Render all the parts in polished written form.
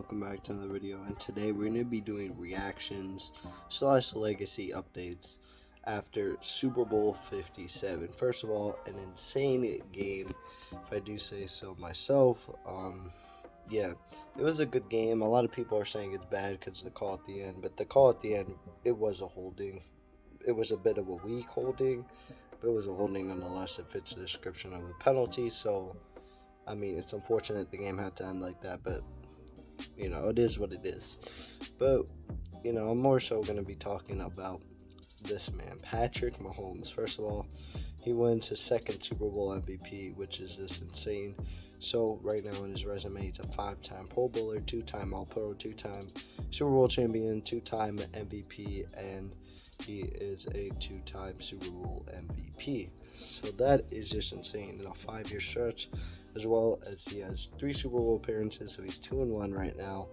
welcome back to another video, and today we're going to be doing reactions / legacy updates after Super Bowl 57. First of all, an insane game, if I do say so myself. Yeah, it was a good game. A lot of people are saying it's bad because of the call at the end, but the call at the end, it was a holding. It was a bit of a weak holding, but it was a holding nonetheless. It fits the description of the penalty, so I mean, it's unfortunate the game had to end like that, but it is what it is. But I'm more so going to be talking about this man, Patrick Mahomes. First of all, he wins his second Super Bowl MVP, which is just insane. So right now in his resume, he's a 5-time Pro Bowler, 2-time All-Pro, 2-time Super Bowl champion, 2-time MVP, and he is a 2-time Super Bowl MVP. So that is just insane in a 5-year stretch, as well as he has 3 Super Bowl appearances, so he's 2-1 right now,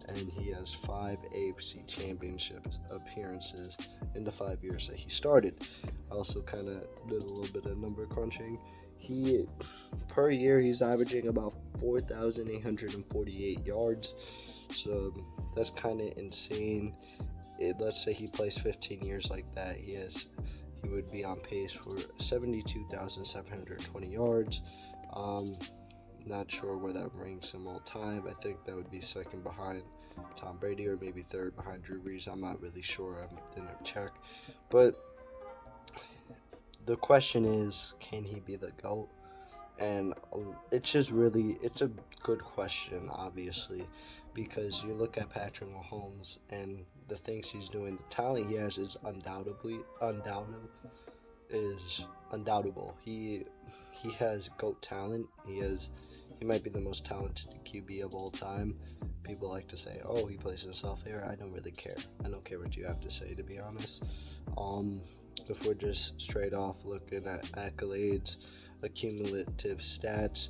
and he has 5 AFC Championship appearances in the 5 years that he started. I also kind of did a little bit of number crunching. Per year, he's averaging about 4,848 yards, so that's kind of insane. Let's say he plays 15 years like that, he would be on pace for 72,720 yards. Not sure where that ranks him all time. I think that would be second behind Tom Brady, or maybe third behind Drew Brees. I'm not really sure. I didn't check. But the question is, can he be the GOAT? And it's a good question, obviously, because you look at Patrick Mahomes and the things he's doing, the talent he has is undoubtable. He has GOAT talent. He might be the most talented QB of all time. People like to say, "Oh, he plays in the South area." I don't really care. I don't care what you have to say, to be honest. If we're just straight off looking at accolades, accumulative stats,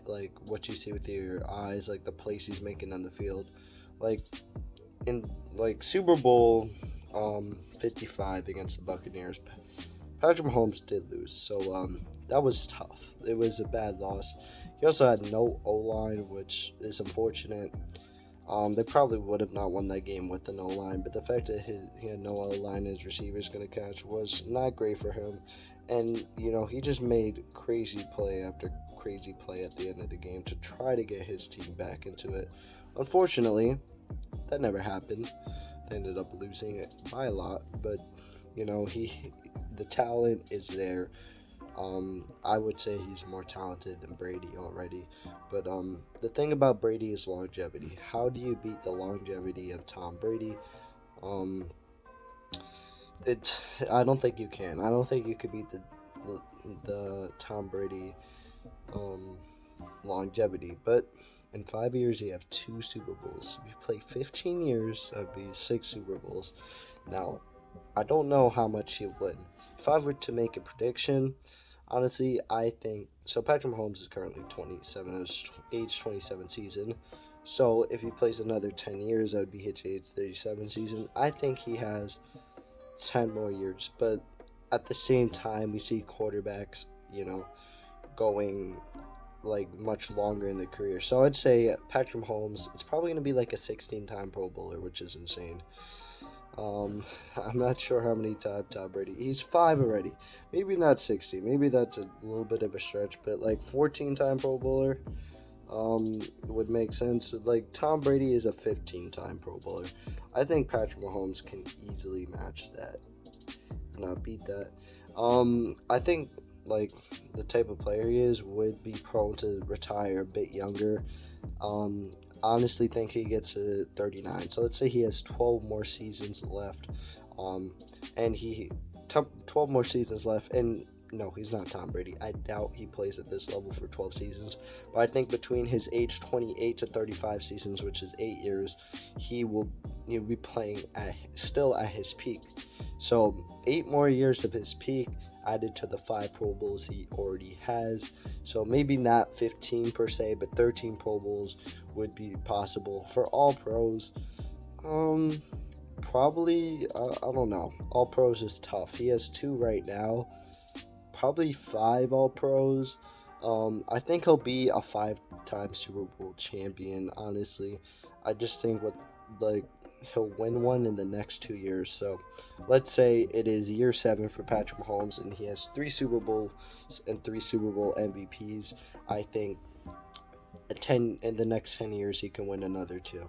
like what you see with your eyes, like the plays he's making on the field, like in Super Bowl 55 against the Buccaneers, Patrick Mahomes did lose, so that was tough. It was a bad loss. He also had no O-line, which is unfortunate. They probably would have not won that game with an O-line, but the fact that he had no O-line and his receivers going to catch was not great for him. And, he just made crazy play after crazy play at the end of the game to try to get his team back into it. Unfortunately, that never happened. They ended up losing it by a lot, but, the talent is there. I would say he's more talented than Brady already. But the thing about Brady is longevity. How do you beat the longevity of Tom Brady? I don't think you can. I don't think you could beat the Tom Brady longevity. But in 5 years, you have 2 Super Bowls. If you play 15 years, that'd be 6 Super Bowls. Now, I don't know how much he'll win. If I were to make a prediction, honestly, I think so. Patrick Mahomes is currently 27, his age 27 season. So if he plays another 10 years, that would be his age 37 season. I think he has 10 more years. But at the same time, we see quarterbacks, going much longer in their career. So I'd say Patrick Mahomes is probably going to be like a 16-time Pro Bowler, which is insane. I'm not sure how many times Tom Brady. He's 5 already. Maybe not 60. Maybe that's a little bit of a stretch, but 14-time Pro Bowler would make sense. Tom Brady is a 15-time Pro Bowler. I think Patrick Mahomes can easily match that, if not beat that. I think the type of player he is would be prone to retire a bit younger. Honestly think he gets to 39. So let's say he has 12 more seasons left. And 12 more seasons left. And no, he's not Tom Brady. I doubt he plays at this level for 12 seasons. But I think between his age 28 to 35 seasons, which is 8 years, he'll be playing still at his peak. So 8 more years of his peak added to the 5 Pro Bowls he already has. So maybe not 15 per se, but 13 Pro Bowls would be possible. For all pros, probably, I don't know. All pros is tough. He has 2 right now. Probably 5 all pros. I think he'll be a five-time Super Bowl champion. Honestly, I just think like he'll win one in the next 2 years. So, let's say it is year 7 for Patrick Mahomes, and he has 3 Super Bowls and 3 Super Bowl MVPs. I think in the next 10 years he can win another two.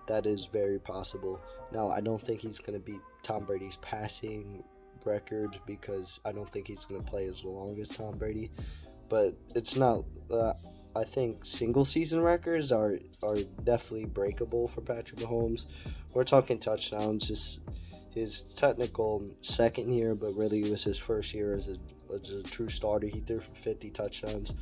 That is very possible. Now, I don't think he's going to beat Tom Brady's passing records because I don't think he's going to play as long as Tom Brady. But it's not. I think single season records are definitely breakable for Patrick Mahomes. We're talking touchdowns. Just his technical second year, but really it was his first year as a true starter. He threw for 50 touchdowns.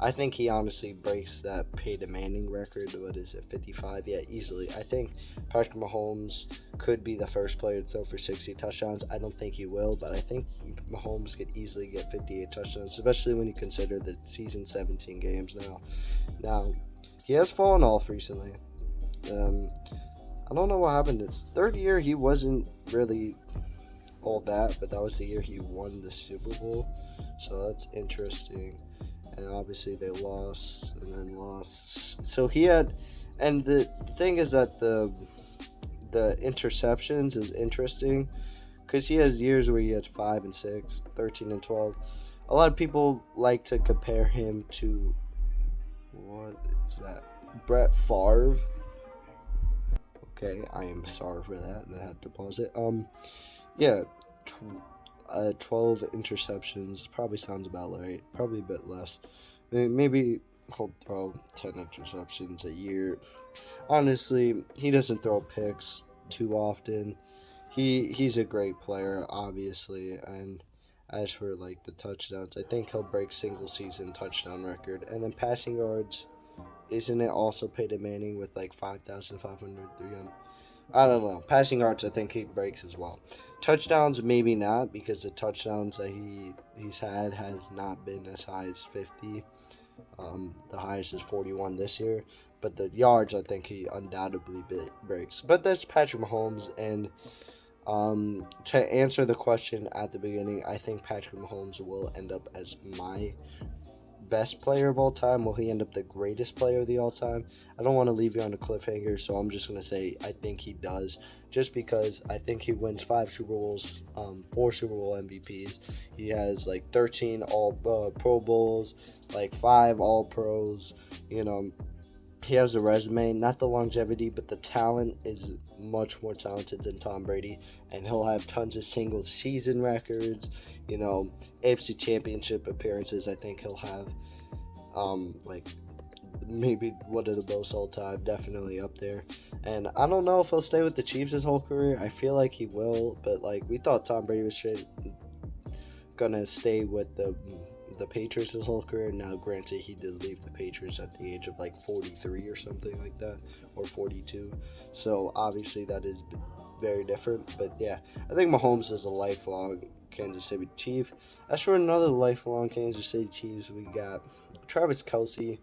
I think he honestly breaks that Peyton Manning record. What is it, 55? Yeah, easily. I think Patrick Mahomes could be the first player to throw for 60 touchdowns. I don't think he will, but I think Mahomes could easily get 58 touchdowns, especially when you consider the season 17 games now. Now, he has fallen off recently. I don't know what happened. His third year, he wasn't really all that, but that was the year he won the Super Bowl. So that's interesting. And obviously they lost and then lost. So he had, and the thing is that the interceptions is interesting because he has years where he had 5 and 6, 13 and 12. A lot of people like to compare him to what is that? Brett Favre. Okay, I am sorry for that. I had to pause it. Yeah, 12 interceptions probably sounds about right. Probably a bit less. Maybe he'll throw 10 interceptions a year. Honestly, he doesn't throw picks too often. He's a great player, obviously, and as for like the touchdowns, I think he'll break single season touchdown record. And then passing yards, isn't it also Peyton Manning with like 5,500, 300? I don't know. Passing yards, I think he breaks as well. Touchdowns, maybe not, because the touchdowns that he's had has not been as high as 50. The highest is 41 this year. But the yards, I think he undoubtedly breaks. But that's Patrick Mahomes. And to answer the question at the beginning, I think Patrick Mahomes will end up as my best player of all time. Will he end up the greatest player of the all time? I don't want to leave you on a cliffhanger, so I'm just going to say I think he does, just because I think he wins 5 Super Bowls, 4 Super Bowl MVPs. He has like 13 all Pro Bowls, like 5 All Pros. You know, he has the resume, not the longevity, but the talent is much more talented than Tom Brady, and he'll have tons of single season records. You know, AFC Championship appearances. I think he'll have, like maybe one of the most all time, definitely up there. And I don't know if he'll stay with the Chiefs his whole career. I feel like he will, but like we thought Tom Brady was gonna stay with the Patriots his whole career. Now, granted, he did leave the Patriots at the age of like 43 or something like that, or 42. So obviously that is very different. But yeah, I think Mahomes is a lifelong Kansas City Chief. As for another lifelong Kansas City Chiefs, we got Travis Kelce,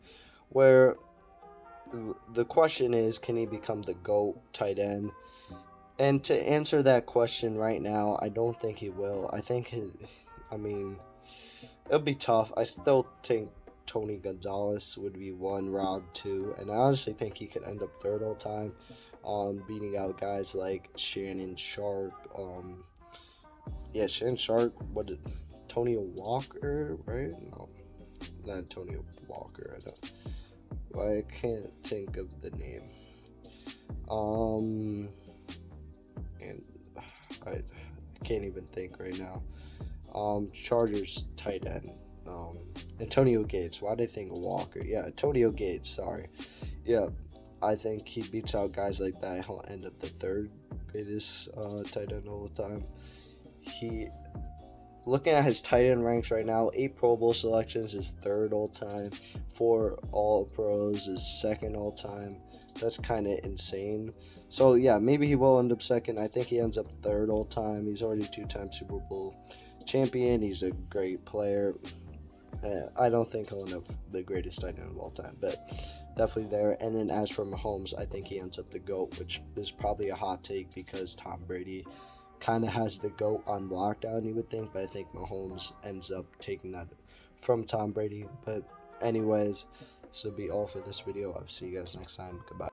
where the question is, can he become the GOAT tight end? And to answer that question right now, I don't think he will. I mean, it'll be tough. I still think Tony Gonzalez would be 1, Rob 2, and I honestly think he could end up 3rd all time, beating out guys like Shannon Sharp. Shannon Sharp. Tony Walker, right? No, not Tony Walker. I can't think of the name. And I can't even think right now. Chargers tight end. Antonio Gates. Why did I think Walker? Yeah, Antonio Gates. Sorry. Yeah, I think he beats out guys like that. He'll end up the 3rd greatest tight end all the time. Looking at his tight end ranks right now, 8 Pro Bowl selections is 3rd all time. 4 All Pros is 2nd all time. That's kind of insane. So yeah, maybe he will end up 2nd. I think he ends up 3rd all time. He's already 2-time Super Bowl champion. He's a great player. I don't think he'll end up the greatest tight end of all time, but definitely there. And then as for Mahomes, I think he ends up the GOAT, which is probably a hot take because Tom Brady kind of has the GOAT on lockdown, you would think, but I think Mahomes ends up taking that from Tom Brady. But Anyways, this will be all for this video. I'll see you guys next time. Goodbye.